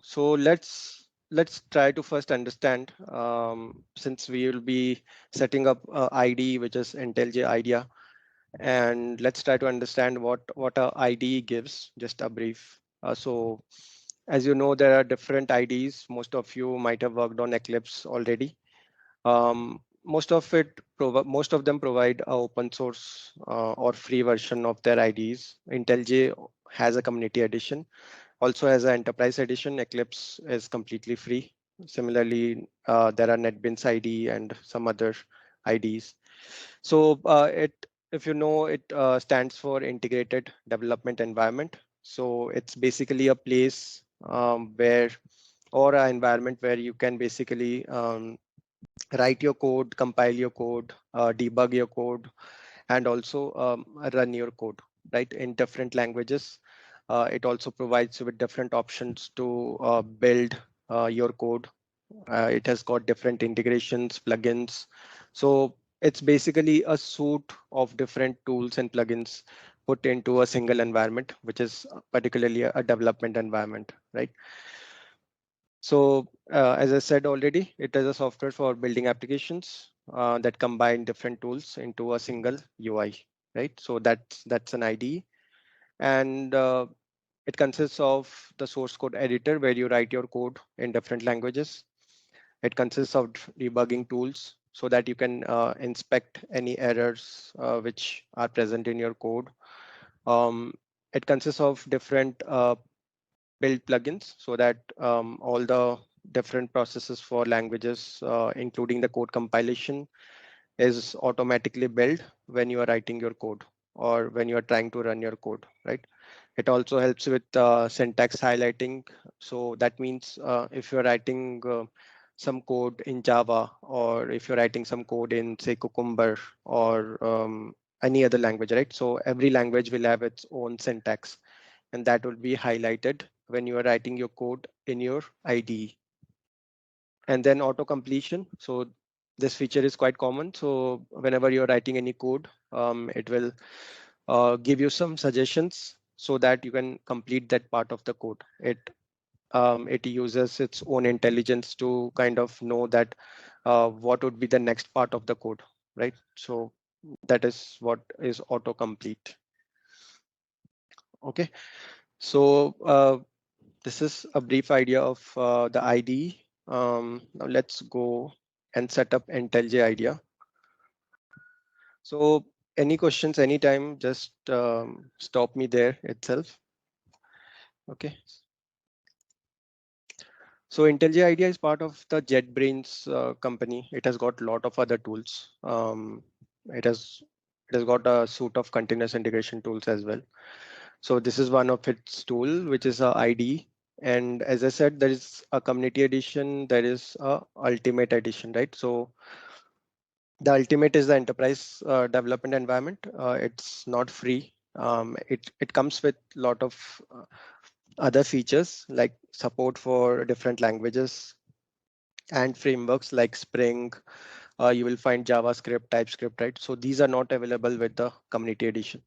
So let's try to first understand, since we will be setting up IDE, which is IntelliJ idea, and let's try to understand what a IDE gives. Just a brief. So as you know, there are different IDEs. Most of you might have worked on Eclipse already. Most of them provide a open source or free version of their IDEs. IntelliJ has a community edition, also has an enterprise edition. Eclipse is completely free. Similarly, there are NetBeans IDE and some other IDs. So if you know, it stands for Integrated Development Environment. So it's basically a place where, or an environment where you can basically write your code, compile your code, debug your code, and also run your code, right, in different languages. It also provides you with different options to build your code. It has got different integrations, plugins. So it's basically a suite of different tools and plugins put into a single environment, which is particularly a development environment, right? So as I said already, it is a software for building applications that combine different tools into a single UI, right? So that's an IDE, and it consists of the source code editor where you write your code in different languages. It consists of debugging tools so that you can inspect any errors which are present in your code. Um, it consists of different build plugins so that all the different processes for languages, including the code compilation, is automatically built when you are writing your code or when you are trying to run your code, right? It also helps with syntax highlighting. So that means if you're writing some code in Java, or if you're writing some code in, say, Cucumber or any other language, right? So every language will have its own syntax, and that will be highlighted when you are writing your code in your IDE. And then auto completion. So this feature is quite common. So whenever you're writing any code, it will give you some suggestions so that you can complete that part of the code. It uses its own intelligence to kind of know that what would be the next part of the code, right? So that is what is autocomplete. Okay, so this is a brief idea of the IDE. Now let's go and set up IntelliJ idea. So any questions anytime, just stop me there itself. Okay. So IntelliJ idea is part of the JetBrains company. It has got a lot of other tools. It has it has got a suite of continuous integration tools as well. So this is one of its tool, which is a IDE. And as I said, there is a community edition, there is a ultimate edition, right? So the ultimate is the enterprise development environment. It's not free. It comes with a lot of other features like support for different languages and frameworks like Spring. You will find JavaScript, TypeScript, right? So these are not available with the community edition.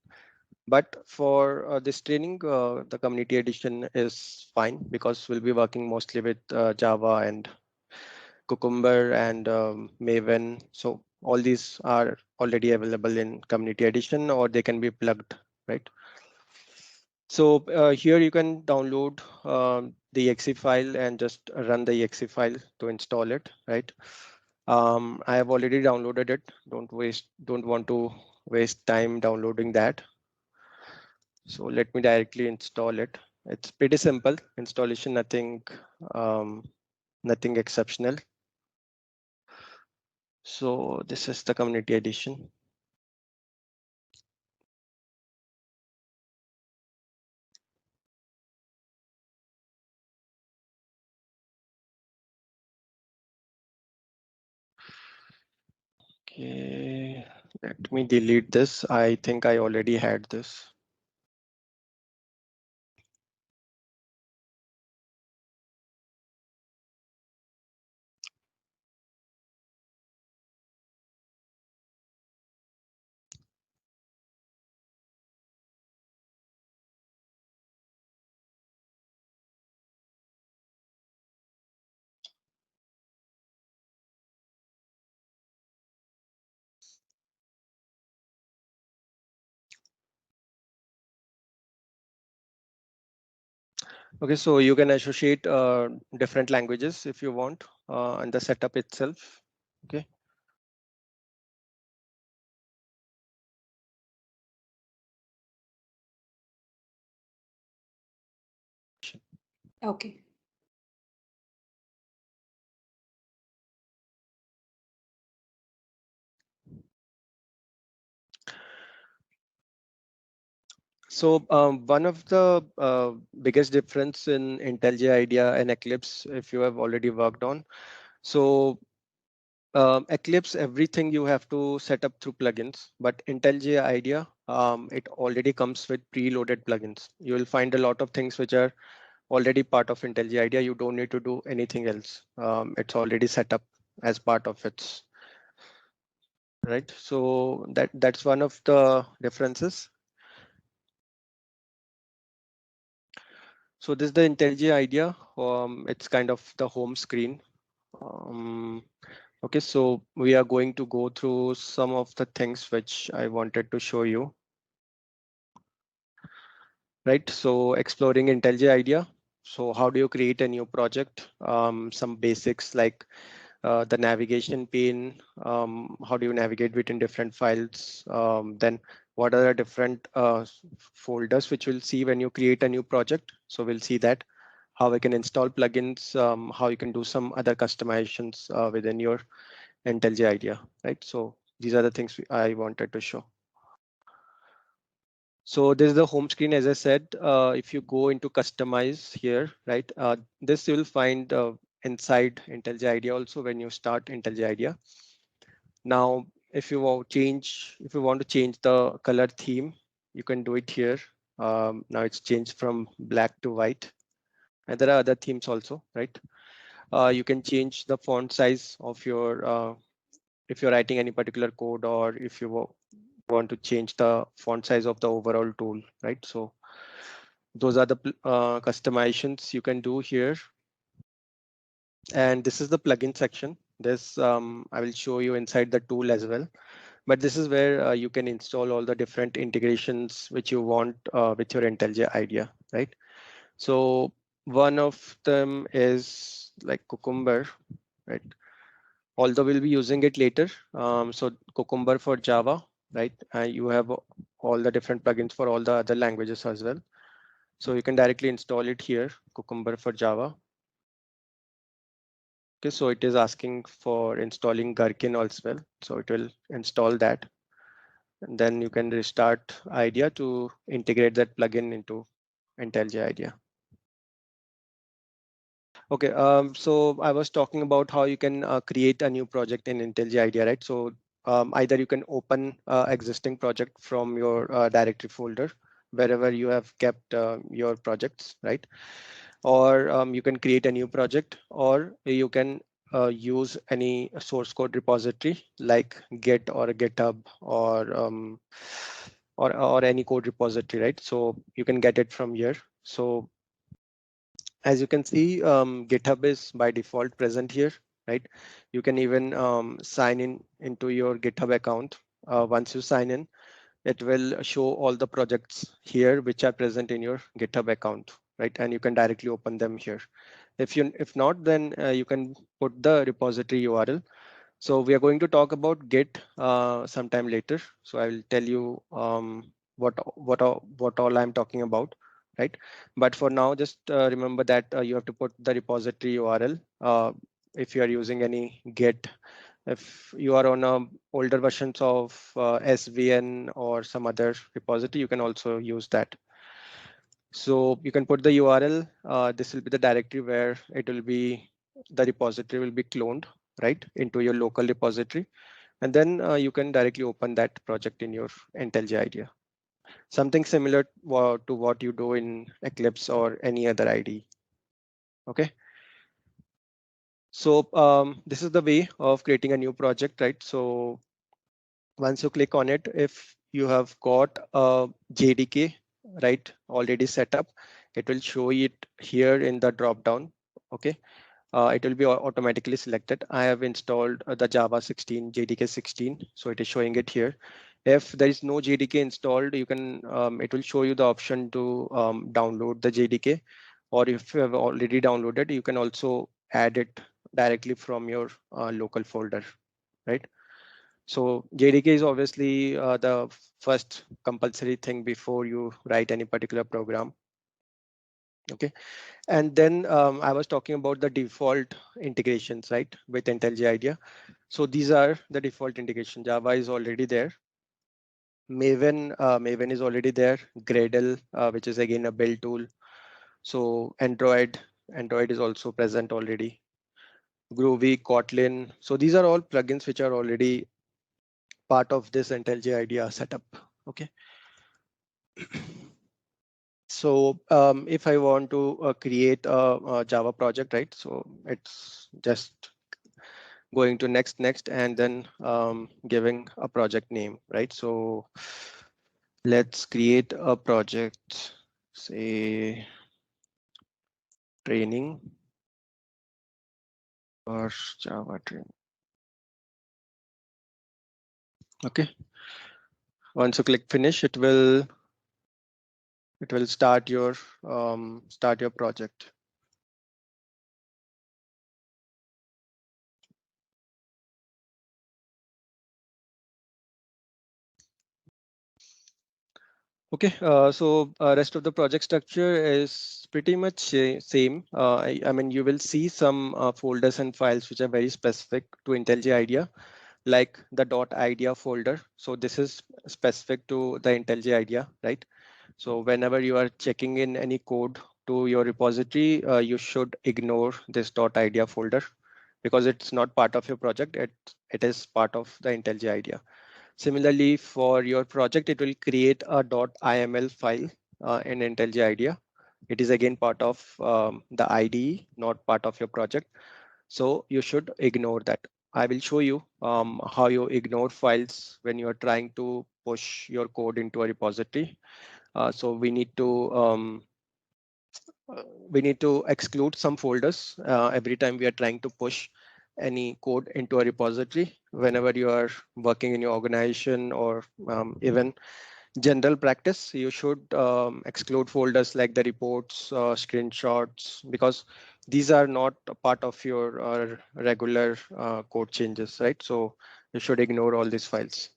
But for this training, the community edition is fine because we'll be working mostly with Java and Cucumber and Maven. So all these are already available in community edition, or they can be plugged, right? So here you can download the exe file and just run the exe file to install it, right? I have already downloaded it. Don't want to waste time downloading that. So let me directly install it. It's pretty simple installation, um, nothing exceptional. So this is the community edition. Okay, let me delete this. I think I already had this. Okay, so you can associate different languages if you want and the setup itself. Okay. Okay. So one of the biggest difference in IntelliJ IDEA and Eclipse, if you have already worked on, so Eclipse, everything you have to set up through plugins, but IntelliJ IDEA, it already comes with preloaded plugins. You will find a lot of things which are already part of IntelliJ IDEA. You don't need to do anything else. It's already set up as part of its, right? So that's one of the differences. So this is the IntelliJ IDEA. It's kind of the home screen. Um, okay, so we are going to go through some of the things which I wanted to show you. Right, so exploring IntelliJ IDEA. So how do you create a new project? Some basics like the navigation pane, how do you navigate between different files? Then what are the different folders which we'll see when you create a new project? So we'll see that, how we can install plugins, how you can do some other customizations within your IntelliJ IDEA, right? So these are the things I wanted to show. So this is the home screen, as I said. If you go into customize here, right, this you will find inside IntelliJ IDEA also when you start IntelliJ IDEA. Now, if you want to change the color theme, you can do it here. Now it's changed from black to white, and there are other themes also, right? You can change the font size of your if you're writing any particular code, or if you want to change the font size of the overall tool, right? So those are the customizations you can do here. And this is the plugin section. This I will show you inside the tool as well. But this is where you can install all the different integrations which you want with your IntelliJ IDEA, right? So one of them is like Cucumber, right? Although we'll be using it later. So Cucumber for Java, right? You have all the different plugins for all the other languages as well. So you can directly install it here, Cucumber for Java. Okay, so it is asking for installing Gherkin as well. So it will install that. And then you can restart IDEA to integrate that plugin into IntelliJ IDEA. Okay, so I was talking about how you can create a new project in IntelliJ IDEA, right? So either you can open existing project from your directory folder, wherever you have kept your projects, right? Or you can create a new project, or you can use any source code repository like Git or GitHub or any code repository, right? So you can get it from here. So as you can see, GitHub is by default present here, right? You can even sign in into your GitHub account. Once you sign in, it will show all the projects here which are present in your GitHub account, right? And you can directly open them here. If not, then you can put the repository URL. So we are going to talk about Git sometime later. So I will tell you what all I'm talking about, right? But for now, just remember that you have to put the repository URL if you are using any Git. If you are on older versions of SVN or some other repository, you can also use that. So you can put the URL. This will be the directory where it will be, the repository will be cloned, right, into your local repository. And then you can directly open that project in your IntelliJ IDEA. Something similar to what you do in Eclipse or any other IDE. Okay. So this is the way of creating a new project, right? So once you click on it, if you have got a JDK, right, already set up, it will show it here in the drop down. Okay. It will be automatically selected. I have installed the Java 16 JDK 16, so it is showing it here. If there is no JDK installed, you can it will show you the option to download the JDK. or if you have already downloaded, you can also add it directly from your local folder, right? So JDK is obviously the first compulsory thing before you write any particular program. Okay, and then I was talking about the default integrations, right, with IntelliJ IDEA. So these are the default integration. Java is already there. Maven is already there. Gradle, which is again a build tool. So Android is also present already. Groovy, Kotlin. So these are all plugins which are already part of this IntelliJ IDEA setup. Okay. So if I want to create a Java project, right? So it's just going to next, and then giving a project name, right? So let's create a project, say training or Java training. Okay. Once you click finish, it will start your project. Okay, so rest of the project structure is pretty much same. I mean, you will see some folders and files which are very specific to IntelliJ IDEA, like the .idea folder. So this is specific to the IntelliJ IDEA, right? So whenever you are checking in any code to your repository, you should ignore this .idea folder because it's not part of your project. It is part of the IntelliJ IDEA. Similarly, for your project, it will create a .iml file in IntelliJ IDEA. It is again part of the IDE, not part of your project. So you should ignore that. I will show you how you ignore files when you are trying to push your code into a repository. So we need to exclude some folders every time we are trying to push any code into a repository. Whenever you are working in your organization or even general practice, you should exclude folders like the reports, screenshots, because these are not a part of your regular code changes, right? So you should ignore all these files.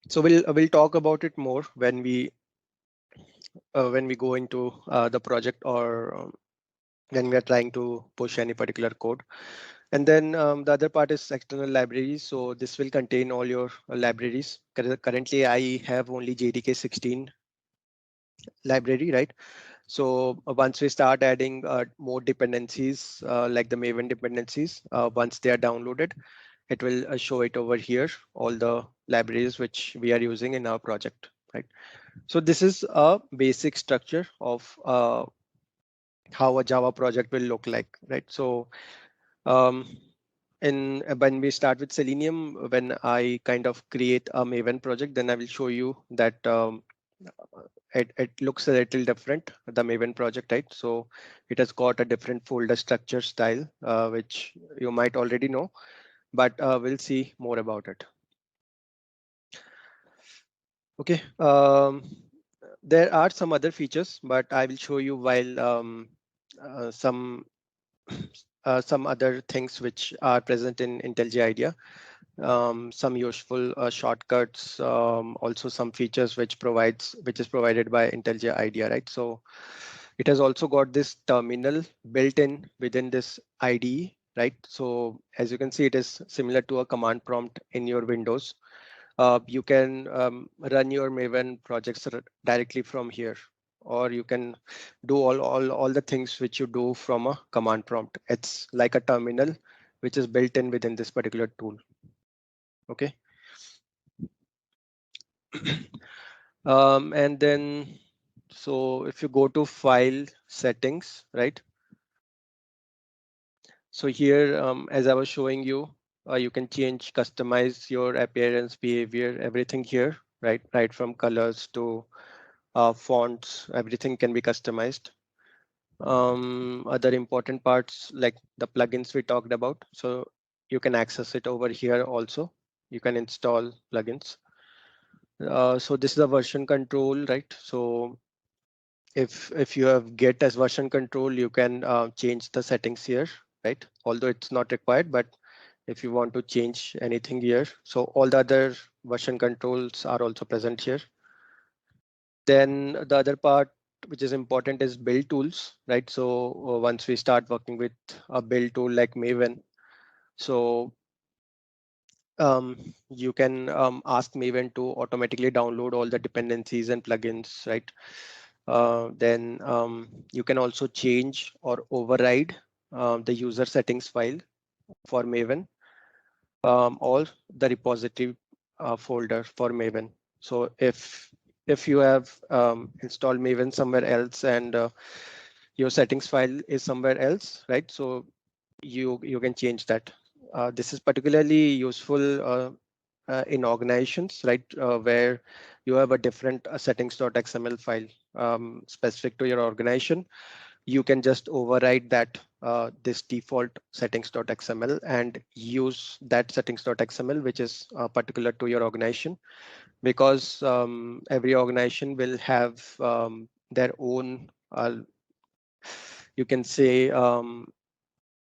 So we'll talk about it more when we go into the project, or when we are trying to push any particular code. And then the other part is external libraries. So this will contain all your libraries. Currently, I have only JDK 16 library, right? So once we start adding more dependencies, like the Maven dependencies, once they are downloaded, it will show it over here, all the libraries which we are using in our project, right? So this is a basic structure of how a Java project will look like, right? So um, when we start with Selenium, when I kind of create a Maven project, then I will show you that it looks a little different, the Maven project, right? So it has got a different folder structure style, which you might already know, but we'll see more about it. Okay. There are some other features, but I will show you while some other things which are present in IntelliJ IDEA. Some useful shortcuts, also some features which is provided by IntelliJ IDEA, right? So it has also got this terminal built in within this IDE, right? So as you can see, it is similar to a command prompt in your Windows. You can run your Maven projects directly from here, or you can do all the things which you do from a command prompt. It's like a terminal which is built in within this particular tool. Okay. And then, so if you go to file settings, right? So here, as I was showing you, you can customize your appearance, behavior, everything here, right? Right from colors to fonts, everything can be customized. Other important parts like the plugins we talked about. So you can access it over here also. You can install plugins. So this is a version control, right? So if you have get as version control, you can change the settings here, right? Although it's not required, but if you want to change anything here, so all the other version controls are also present here. Then the other part which is important is build tools, right? So once we start working with a build tool like Maven, so you can ask Maven to automatically download all the dependencies and plugins, right? Then you can also change or override the user settings file for Maven, or the repository folder for Maven. So if you have installed Maven somewhere else and your settings file is somewhere else, right? So you can change that. This is particularly useful in organizations, right, where you have a different settings.xml file specific to your organization. You can just override that this default settings.xml and use that settings.xml, which is particular to your organization, because every organization will have their own, you can say,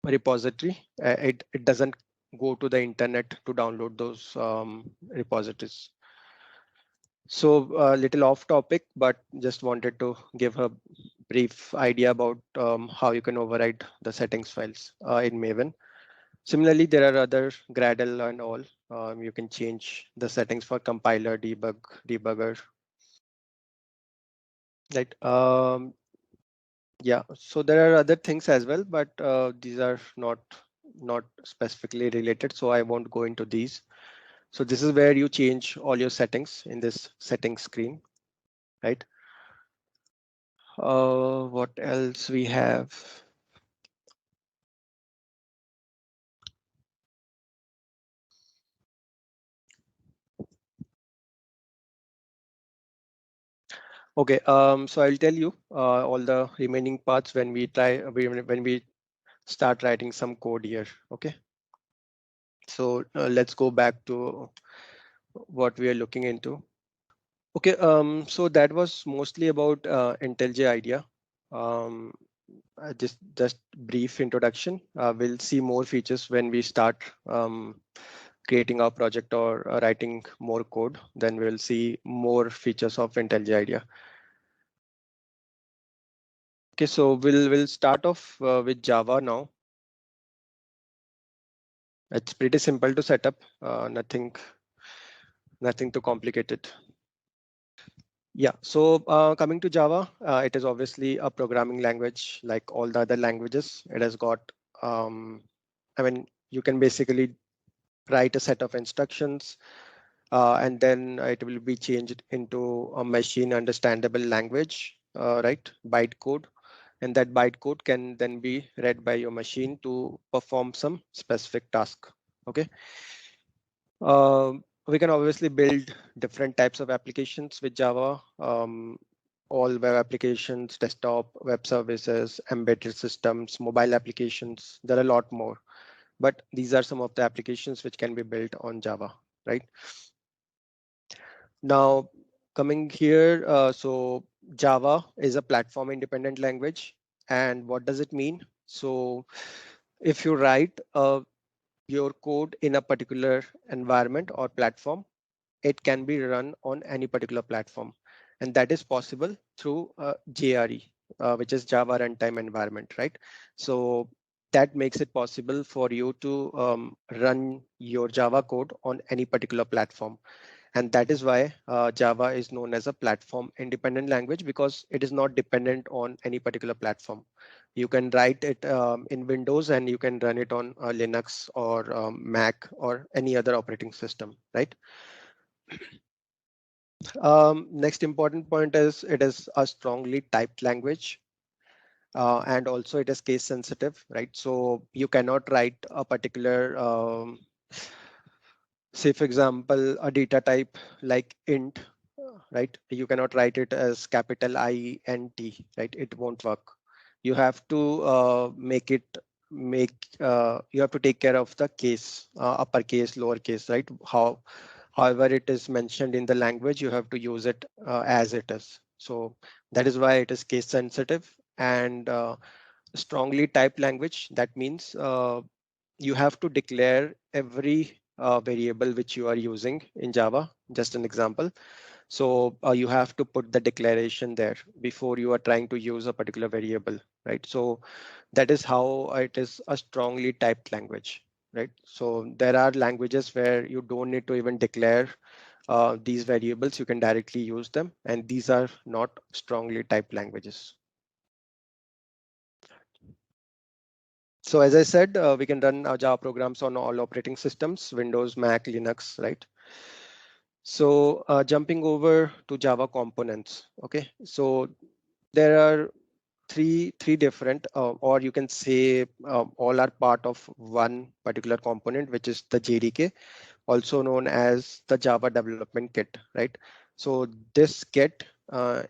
repository. It doesn't go to the internet to download those repositories. So a little off topic, but just wanted to give a brief idea about how you can override the settings files in Maven. Similarly, there are other Gradle and all. You can change the settings for compiler, debugger, right? Yeah, so there are other things as well, but these are not specifically related, so I won't go into these. So this is where you change all your settings in this settings screen, right? What else we have? Okay, so I'll tell you all the remaining parts when we when we start writing some code here. Okay, so let's go back to what we are looking into. Okay, so that was mostly about IntelliJ idea. Um, just brief introduction. We'll see more features when we start creating our project or writing more code. Then we'll see more features of IntelliJ idea. Okay, so we'll start off with Java now. It's pretty simple to set up. Nothing too complicated. Yeah, so coming to Java, it is obviously a programming language like all the other languages. It has got, I mean, you can basically write a set of instructions and then it will be changed into a machine understandable language, right? Bytecode. And that bytecode can then be read by your machine to perform some specific task. Okay. We can obviously build different types of applications with Java, all web applications, desktop, web services, embedded systems, mobile applications. There are a lot more, but these are some of the applications which can be built on Java, right? Now, coming here, so Java is a platform independent language. And what does it mean? So if you write your code in a particular environment or platform, it can be run on any particular platform. And that is possible through JRE, which is Java Runtime Environment, right? So that makes it possible for you to run your Java code on any particular platform. And that is why Java is known as a platform independent language, because it is not dependent on any particular platform. You can write it in Windows and you can run it on Linux or Mac or any other operating system, right? Next important point is it is a strongly typed language. And also it is case sensitive, right? So you cannot write a particular say for example, a data type like int, right? You cannot write it as capital INT, right? It won't work. You have to you have to take care of the case, uppercase, lowercase, right? However, it is mentioned in the language, you have to use it as it is. So that is why it is case sensitive and strongly typed language. That means you have to declare every variable which you are using in Java. Just an example. So you have to put the declaration there before you are trying to use a particular variable, right? So that is how it is a strongly typed language, right? So there are languages where you don't need to even declare these variables, you can directly use them, and these are not strongly typed languages. So as I said, we can run our Java programs on all operating systems, Windows, Mac, Linux, right? So jumping over to Java components, okay? So there are three different, or you can say all are part of one particular component, which is the JDK, also known as the Java Development Kit, right? So this kit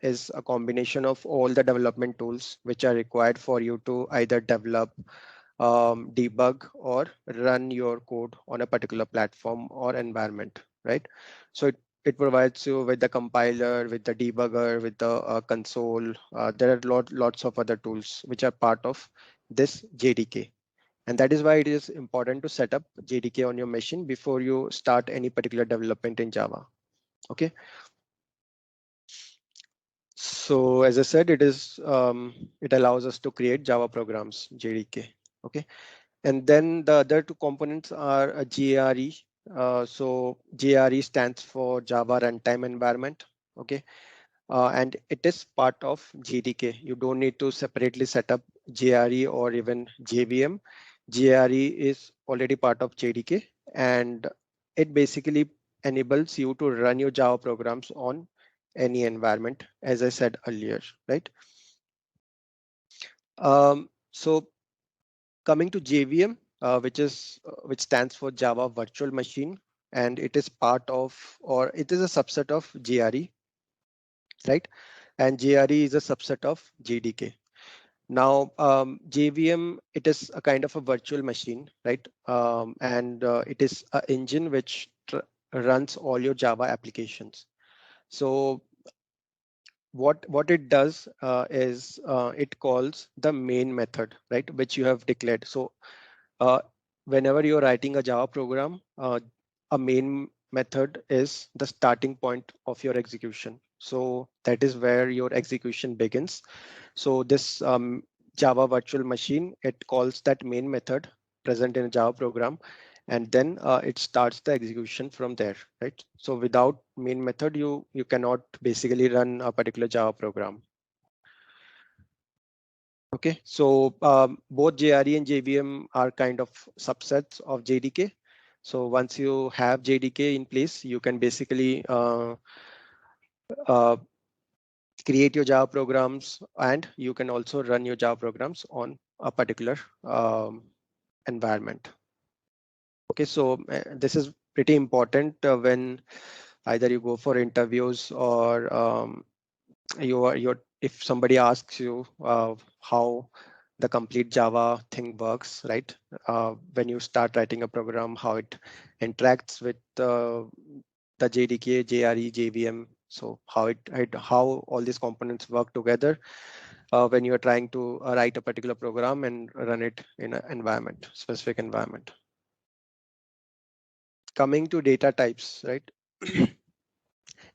is a combination of all the development tools which are required for you to either develop, debug, or run your code on a particular platform or environment, right? So it provides you with the compiler, with the debugger, with the console. There are lots of other tools which are part of this JDK. And that is why it is important to set up JDK on your machine before you start any particular development in Java. Okay. So as I said, it allows us to create Java programs, JDK. Okay. And then the other two components are a JRE. So JRE stands for Java Runtime Environment. Okay. And it is part of JDK. You don't need to separately set up JRE or even JVM. JRE is already part of JDK, and it basically enables you to run your Java programs on any environment, as I said earlier, right? So coming to JVM, which stands for Java Virtual Machine, and it is part of, or it is a subset of JRE, right? And JRE is a subset of JDK. Now, JVM, it is a kind of a virtual machine, right? And it is an engine which runs all your Java applications. So what it does is it calls the main method, right, which you have declared. So uh, whenever you're writing a Java program, a main method is the starting point of your execution. So that is where your execution begins. So this Java virtual machine, it calls that main method present in a Java program, and then it starts the execution from there, right? So without main method, you cannot basically run a particular Java program. Okay, so both JRE and JVM are kind of subsets of JDK. So once you have JDK in place, you can basically uh, create your Java programs, and you can also run your Java programs on a particular environment. Okay, so this is pretty important when either you go for interviews or you're if somebody asks you how the complete Java thing works, right? When you start writing a program, how it interacts with the JDK, JRE, JVM. So how all these components work together when you're trying to write a particular program and run it in an environment, specific environment. Coming to data types, right?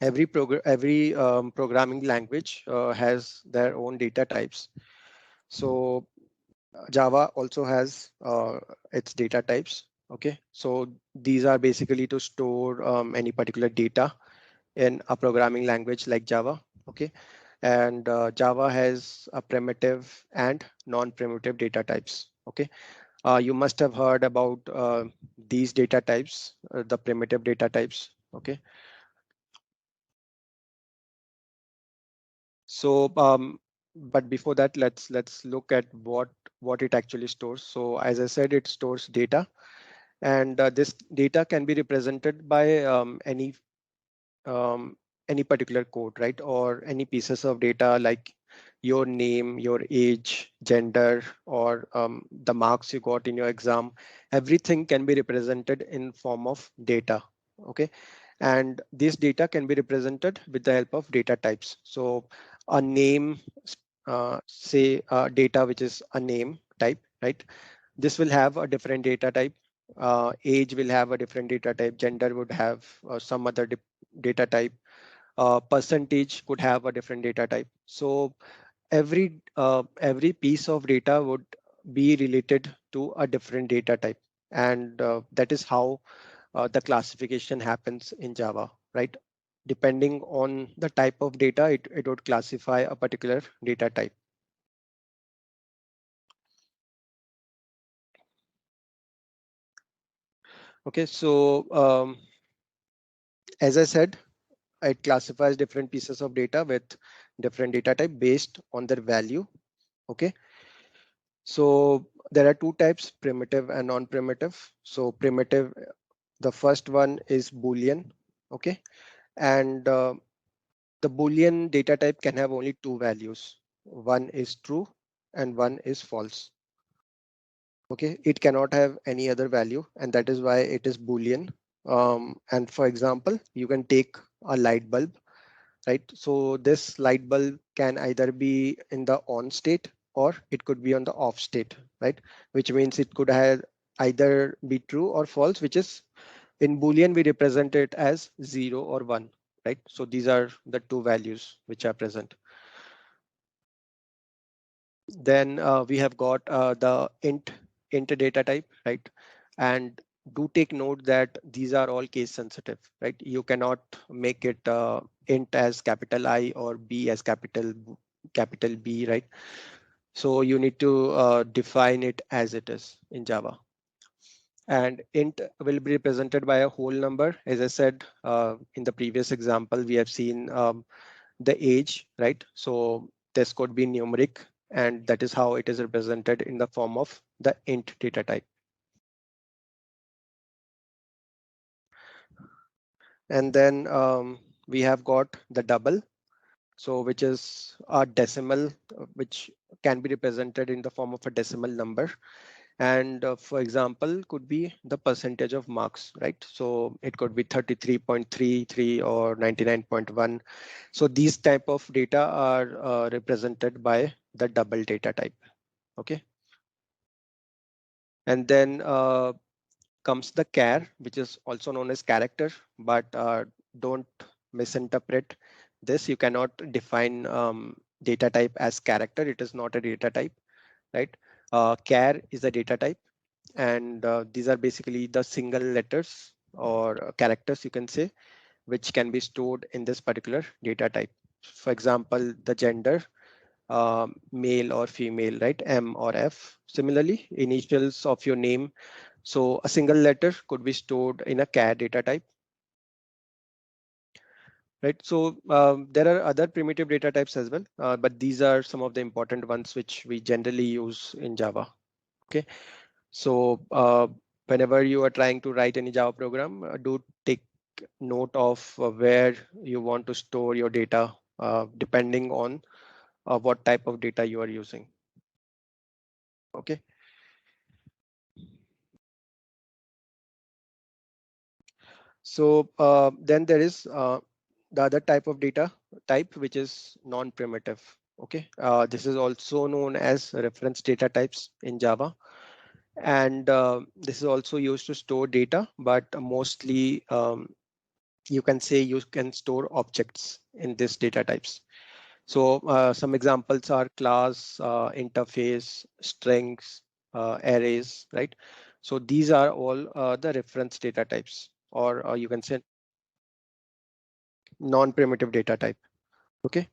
Every programming language has their own data types. So Java also has its data types. Okay, so these are basically to store any particular data in a programming language like Java. Okay, and Java has a primitive and non-primitive data types. Okay, you must have heard about these data types, the primitive data types. Okay, so but before that, let's look at what it actually stores. So as I said, it stores data, and this data can be represented by um, any particular code, right? Or any pieces of data like your name, your age, gender, or the marks you got in your exam. Everything can be represented in form of data. Okay. And this data can be represented with the help of data types. So a name, say data which is a name type, right? This will have a different data type. Age will have a different data type. Gender would have some other data type. Percentage could have a different data type. So every piece of data would be related to a different data type, and that is how the classification happens in Java, right? Depending on the type of data, it would classify a particular data type. Okay, so as I said, it classifies different pieces of data with different data type based on their value. Okay, so there are two types, primitive and non-primitive. So primitive, the first one is Boolean. Okay, and the Boolean data type can have only two values. One is true and one is false. Okay, it cannot have any other value, and that is why it is Boolean. And for example, you can take a light bulb, right? So this light bulb can either be in the on state or it could be on the off state, right? Which means it could have either be true or false, which is in Boolean, we represent it as 0 or 1, right? So these are the two values which are present. Then we have got the int data type, right? And do take note that these are all case sensitive, right? You cannot make it int as capital I or B as capital B, right? So you need to define it as it is in Java. And int will be represented by a whole number. As I said in the previous example, we have seen the age, right? So this could be numeric, and that is how it is represented in the form of the int data type. And then we have got the double, so which is a decimal, which can be represented in the form of a decimal number. And for example, could be the percentage of marks, right? So it could be 33.33 or 99.1. So these type of data are represented by the double data type. Okay. And then comes the char, which is also known as character, but don't misinterpret this. You cannot define data type as character. It is not a data type, right? Char is a data type, and these are basically the single letters or characters, you can say, which can be stored in this particular data type. For example, the gender, male or female, right? M or F. Similarly, initials of your name. So a single letter could be stored in a char data type, right? So there are other primitive data types as well, but these are some of the important ones which we generally use in Java. Okay, so whenever you are trying to write any Java program, do take note of where you want to store your data, depending on what type of data you are using. Okay. So then there is the other type of data type, which is non-primitive. Okay, this is also known as reference data types in Java. And this is also used to store data, but mostly you can say you can store objects in these data types. So some examples are class, interface, strings, arrays, right? So these are all the reference data types, or you can say non-primitive data type. Okay.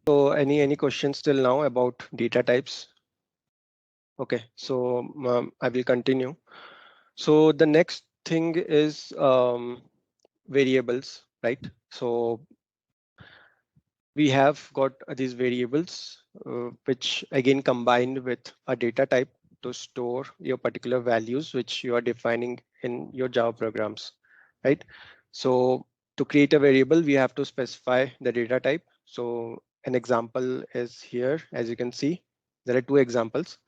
So any questions till now about data types? Okay, so I will continue. So the next thing is variables, right? So we have got these variables, which again combined with a data type to store your particular values, which you are defining in your Java programs, right? So to create a variable, we have to specify the data type. So an example is here, as you can see, there are two examples.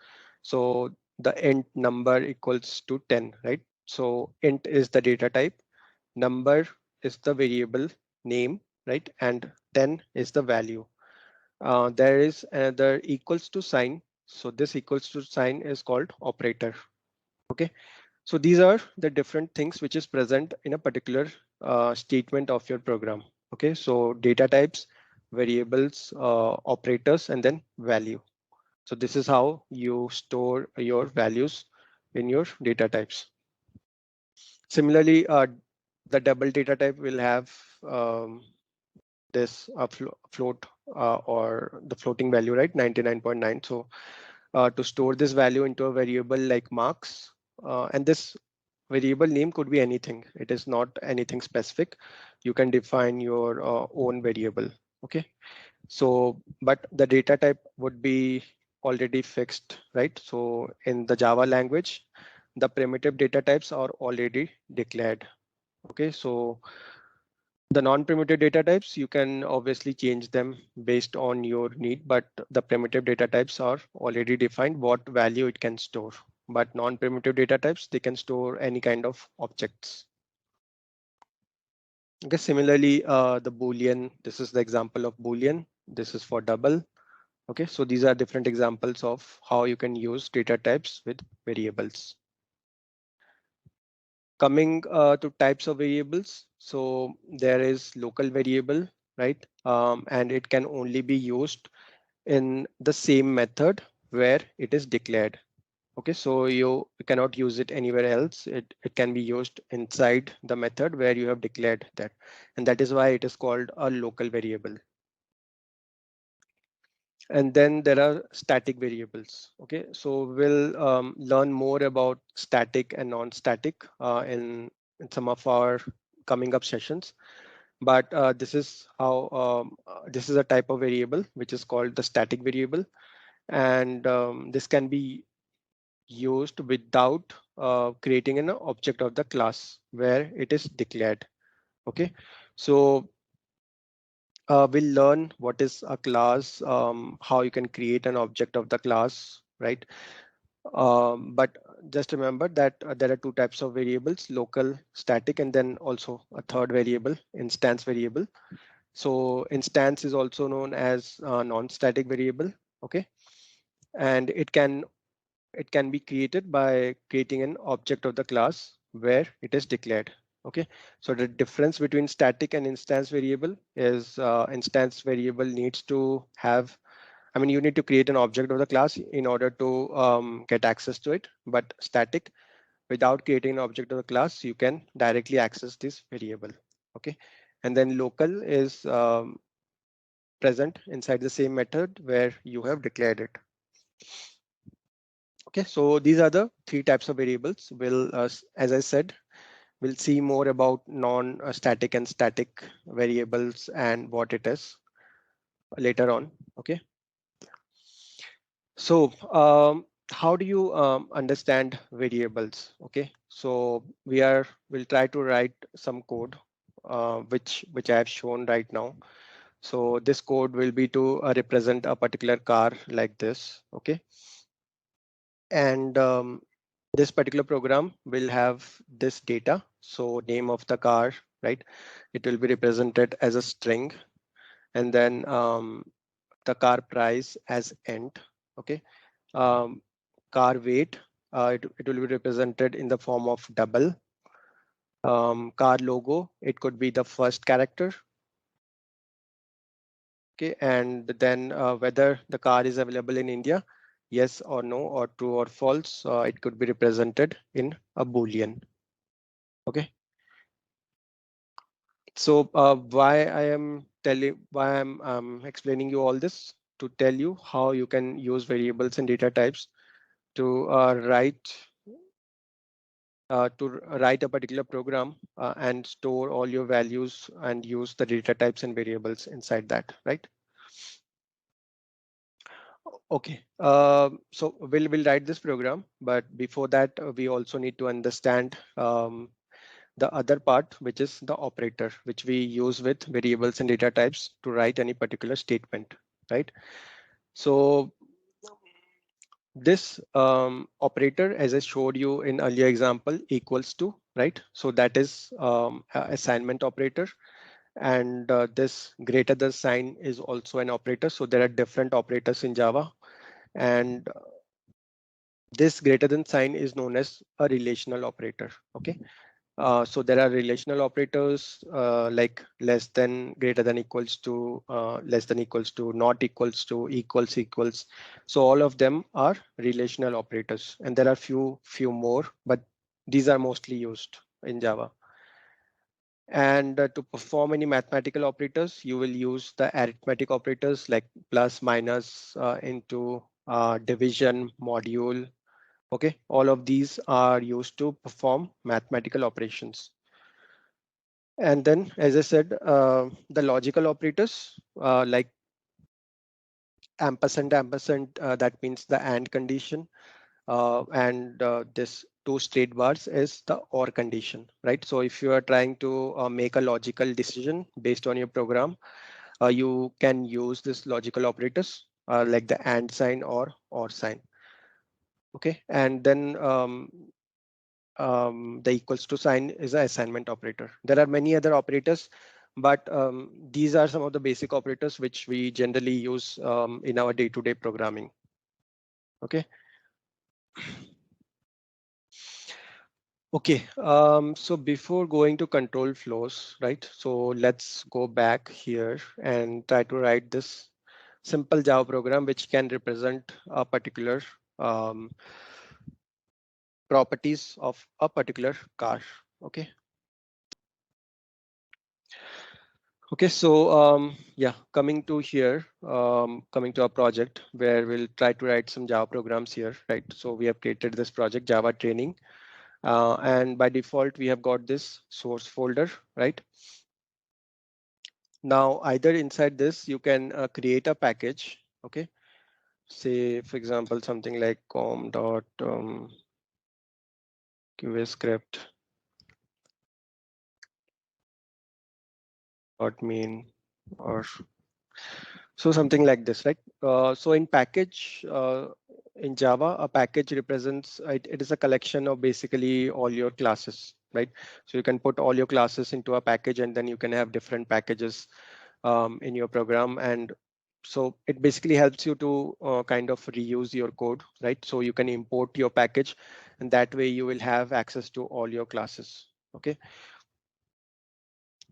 So the int number equals to 10, right? So int is the data type. number is the variable name, right? And 10 is the value. There is another equals to sign. So this equals to sign is called operator. Okay. So these are the different things which is present in a particular statement of your program. Okay. So data types, variables, operators, and then value. So this is how you store your values in your data types. Similarly, the double data type will have this float or the floating value, right? 99.9. So to store this value into a variable like marks, and this variable name could be anything. It is not anything specific. You can define your own variable. Okay. So, but the data type would be already fixed, right? So in the Java language, the primitive data types are already declared. Okay, so the non-primitive data types, you can obviously change them based on your need, but the primitive data types are already defined what value it can store. But non-primitive data types, they can store any kind of objects. Okay, similarly, the Boolean, this is the example of Boolean. This is for double. Okay, so these are different examples of how you can use data types with variables. Coming to types of variables, so there is local variable, right? And it can only be used in the same method where it is declared. Okay, so you cannot use it anywhere else. It can be used inside the method where you have declared that. And that is why it is called a local variable. And then there are static variables. Okay, so we'll learn more about static and non-static in some of our coming up sessions. But this is how this is a type of variable which is called the static variable, and this can be used without creating an object of the class where it is declared. Okay, so we'll learn what is a class, how you can create an object of the class, right? But just remember that there are two types of variables, local, static, and then also a third variable, instance variable. So instance is also known as non-static variable, okay? And it can be created by creating an object of the class where it is declared. Okay, so the difference between static and instance variable is instance variable needs to have, I mean, you need to create an object of the class in order to get access to it. But static, without creating an object of the class, you can directly access this variable. Okay, and then local is present inside the same method where you have declared it. Okay, so these are the three types of variables. We'll, as I said, we'll see more about non-static and static variables and what it is later on. Okay, so how do you understand variables? Okay, so we'll try to write some code which I have shown right now. So this code will be to represent a particular car like this. Okay, and this particular program will have this data. So name of the car, right? It will be represented as a string, and then the car price as int. Okay, um, car weight, it will be represented in the form of double. Car logo, it could be the first character. Okay, and then whether the car is available in India, yes or no, or true or false, it could be represented in a Boolean. Okay, so why I'm explaining you all this, to tell you how you can use variables and data types to write a particular program and store all your values and use the data types and variables inside that, right? Okay, so we'll write this program, but before that, we also need to understand the other part, which is the operator, which we use with variables and data types to write any particular statement, right? So this operator, as I showed you in earlier example, equals to, right? So that is a assignment operator. And this greater than sign is also an operator. So there are different operators in Java. And this greater than sign is known as a relational operator. Okay. So there are relational operators like less than, greater than, equals to, less than, equals to, not equals to, equals, equals. So all of them are relational operators, and there are few more, but these are mostly used in Java. And to perform any mathematical operators, you will use the arithmetic operators like plus, minus, into, division, module. Okay, all of these are used to perform mathematical operations. And then, as I said, the logical operators like ampersand, ampersand, that means the and condition. And this two straight bars is the or condition, right? So if you are trying to make a logical decision based on your program, you can use this logical operators like the and sign or sign. Okay, and then the equals to sign is an assignment operator. There are many other operators, but these are some of the basic operators which we generally use in our day-to-day programming. Okay. Okay, so before going to control flows, right? So let's go back here and try to write this simple Java program which can represent a particular um, properties of a particular car. Okay. Okay, so yeah, coming to here, coming to our project where we'll try to write some Java programs here, right? So we have created this project Java training, and by default we have got this source folder, right? Now either inside this you can create a package, okay? Say for example something like com dot QA script dot main, or so something like this, right? So in package, in Java, a package represents, it is a collection of basically all your classes, right? So you can put all your classes into a package and then you can have different packages in your program. And so it basically helps you to kind of reuse your code, right? So you can import your package and that way you will have access to all your classes. Okay.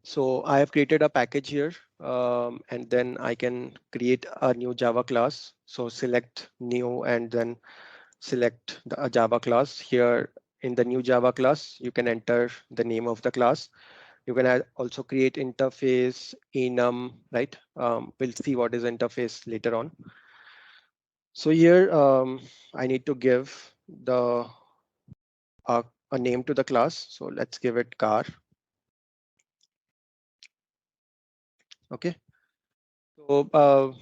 So I have created a package here, and then I can create a new Java class. So select new and then select a Java class. Here in the new Java class, you can enter the name of the class. You can also create interface enum, right? We'll see what is interface later on. So here I need to give a name to the class. So let's give it car. Okay. So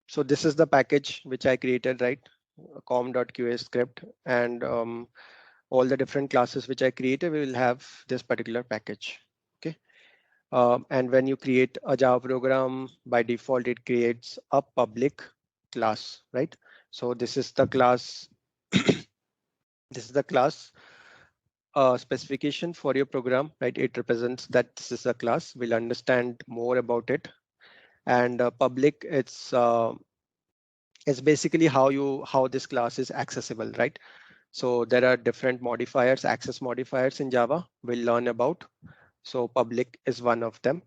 so this is the package which I created, right? com.qa script, and all the different classes which I created will have this particular package. Okay. And when you create a Java program, by default, it creates a public class, right? So this is the class. This is the class specification for your program, right? It represents that this is a class. We'll understand more about it. And public, it's basically how this class is accessible, right? So there are different modifiers, access modifiers in Java we'll learn about. So public is one of them.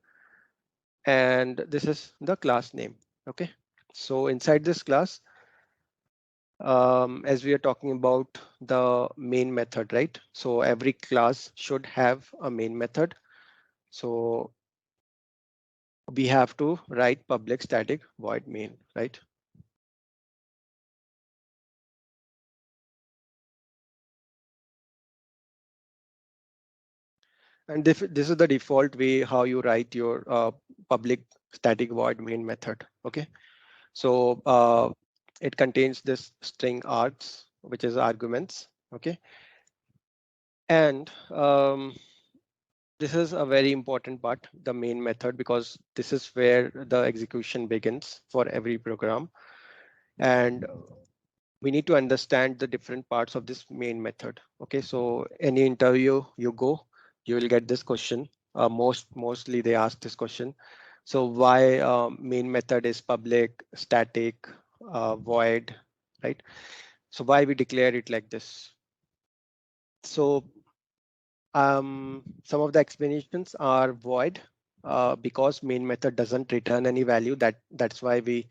And this is the class name. Okay. So inside this class, as we are talking about the main method, right? So every class should have a main method. So we have to write public static void main, right? And this is the default way how you write your public static void main method. Okay. So it contains this string args, which is arguments. Okay. And this is a very important part, the main method, because this is where the execution begins for every program. And we need to understand the different parts of this main method. Okay, so any interview you go, you will get this question. Mostly they ask this question. So why main method is public, static, void, right? So why we declare it like this? So some of the explanations are void because main method doesn't return any value. That's why we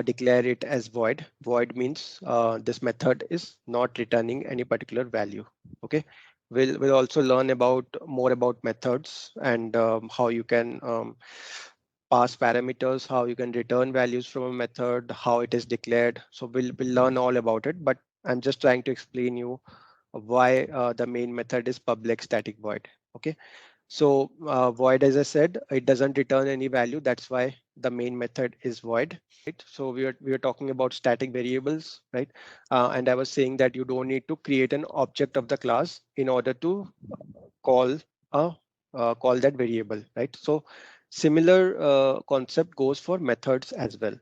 declare it as void. Void means this method is not returning any particular value. Okay, we'll also learn about more about methods and how you can pass parameters, how you can return values from a method, how it is declared. So we'll learn all about it. But I'm just trying to explain you why the main method is public static void. Okay, so void, as I said, it doesn't return any value. That's why the main method is void. Right? So we are talking about static variables, right? And I was saying that you don't need to create an object of the class in order to call a call that variable, right? So similar concept goes for methods as well.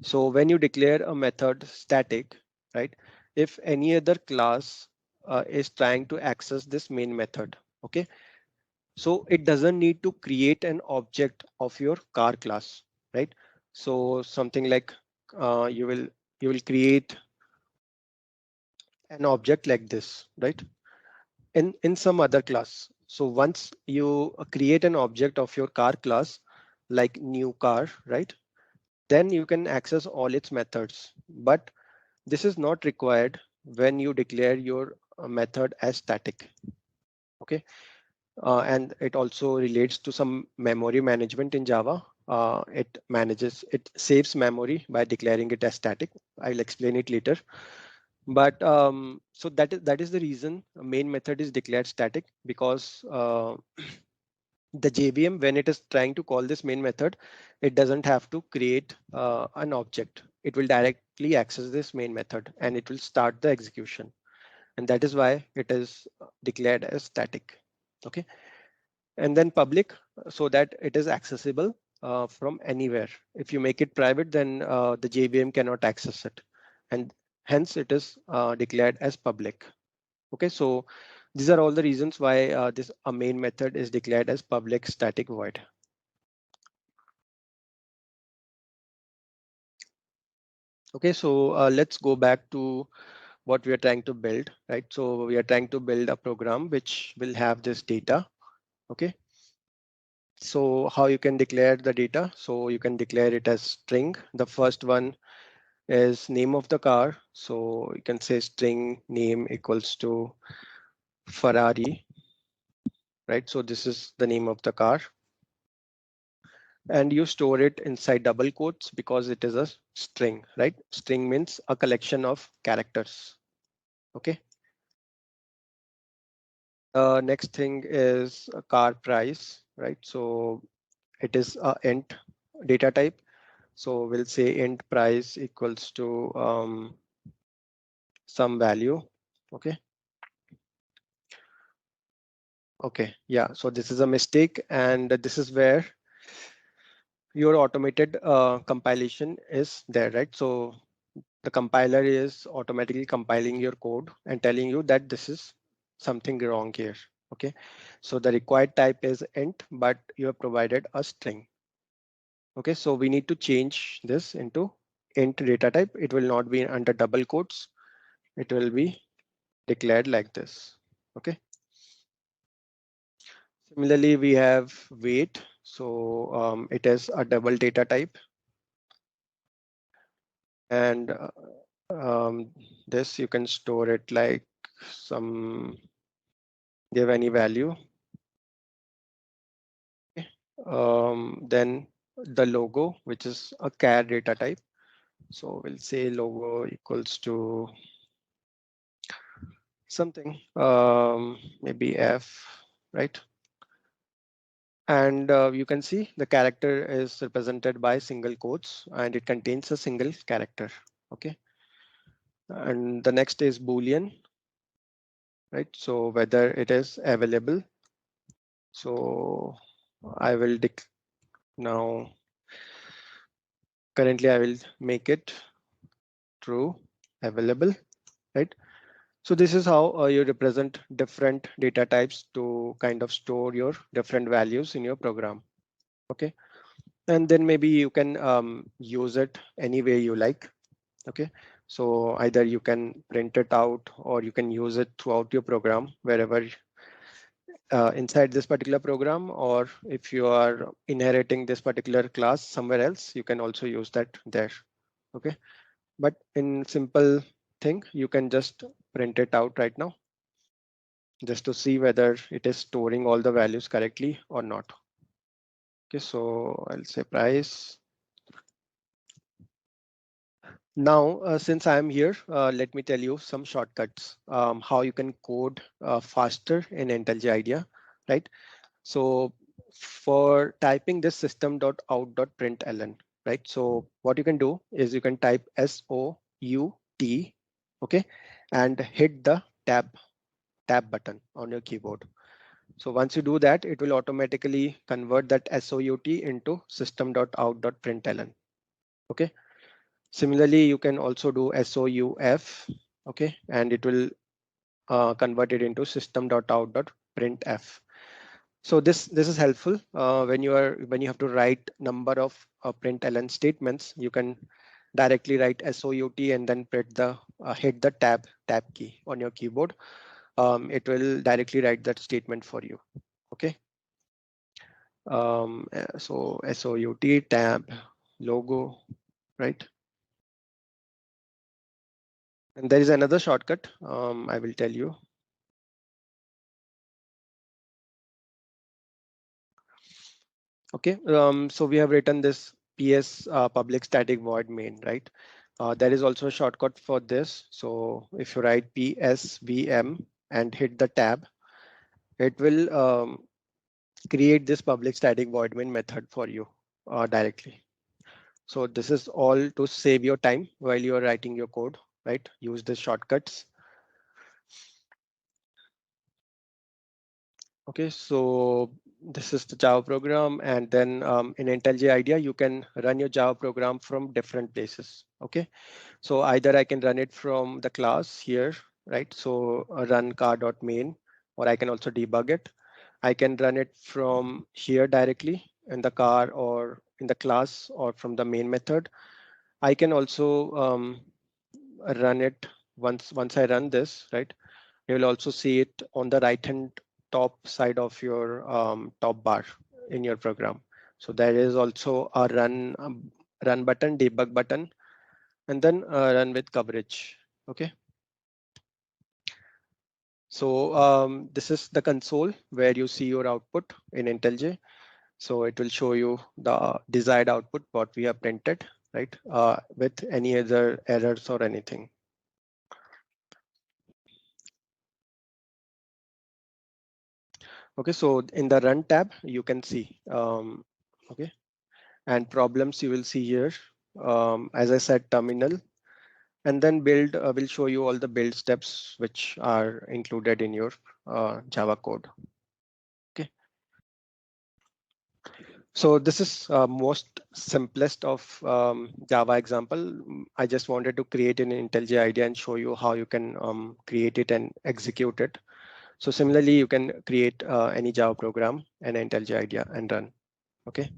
So when you declare a method static, right? If any other class is trying to access this main method, okay, so it doesn't need to create an object of your car class, right? So something like you will create an object like this, right? In some other class. So once you create an object of your car class, like new car, right? Then you can access all its methods. But this is not required when you declare your method as static. Okay. And it also relates to some memory management in Java. It saves memory by declaring it as static. I'll explain it later. But so that is the reason main method is declared static, because the JVM, when it is trying to call this main method, it doesn't have to create an object. It will directly access this main method and it will start the execution. And that is why it is declared as static. Okay. And then public, so that it is accessible from anywhere. If you make it private, then the JVM cannot access it, and hence it is declared as public. Okay, so these are all the reasons why this main method is declared as public static void. Okay, so let's go back to what we are trying to build, right? So we are trying to build a program which will have this data. Okay, so how you can declare the data? So you can declare it as string. The first one is name of the car. So you can say string name equals to Ferrari, right? So this is the name of the car. And you store it inside double quotes because it is a string, right? String means a collection of characters. Okay. Next thing is a car price, right? So it is a int data type. So we'll say int price equals to some value. Okay. Okay. Yeah. So this is a mistake, and this is where your automated compilation is there, right? So the compiler is automatically compiling your code and telling you that this is something wrong here. Okay, so the required type is int, but you have provided a string. Okay, so we need to change this into int data type. It will not be under double quotes. It will be declared like this. Okay. Similarly, we have weight. So it is a double data type, and this you can store it like some give any value. Okay. Then the logo, which is a char data type. So we'll say logo equals to something, maybe F, right? And you can see the character is represented by single quotes and it contains a single character. Okay. And the next is Boolean, right? So whether it is available. So I will now currently I will make it true, available, right? So this is how you represent different data types to kind of store your different values in your program. Okay, and then maybe you can use it any way you like. Okay, so either you can print it out or you can use it throughout your program wherever inside this particular program, or if you are inheriting this particular class somewhere else, you can also use that there. Okay, but in simple thing, you can just print it out right now just to see whether it is storing all the values correctly or not. Okay, so I'll say price. Now, since I'm here, let me tell you some shortcuts, how you can code faster in IntelliJ, right? So for typing this system.out.println, right? So what you can do is you can type SOUT, okay, and hit the tab button on your keyboard. So once you do that, it will automatically convert that SOUT into system.out.println. Okay. Similarly, you can also do SOUF, okay, and it will convert it into system.out.printf. So this is helpful when you have to write number of println statements. You can directly write SOUT and then hit the tab key on your keyboard. It will directly write that statement for you. Okay. So SOUT tab logo, right? And there is another shortcut I will tell you. Okay, so we have written this PS public static void main, right? There is also a shortcut for this. So if you write PSVM and hit the tab, it will create this public static void main method for you directly. So this is all to save your time while you are writing your code, right? Use the shortcuts. Okay, so this is the Java program, and then in IntelliJ, you can run your Java program from different places. Okay, so either I can run it from the class here, right? So run car.main, or I can also debug it. I can run it from here directly in the car or in the class or from the main method. I can also run it once I run this, right? You will also see it on the right hand top side of your top bar in your program. So there is also a run button, debug button, and then run with coverage. Okay. So this is the console where you see your output in IntelliJ. So it will show you the desired output, what we have printed, right? With any other errors or anything. Okay, so in the run tab, you can see, okay, and problems you will see here. As I said, terminal, and then build will show you all the build steps which are included in your Java code. Okay, so this is most simplest of Java example. I just wanted to create an IntelliJ idea and show you how you can create it and execute it. So similarly, you can create any Java program and IntelliJ idea and run. Okay.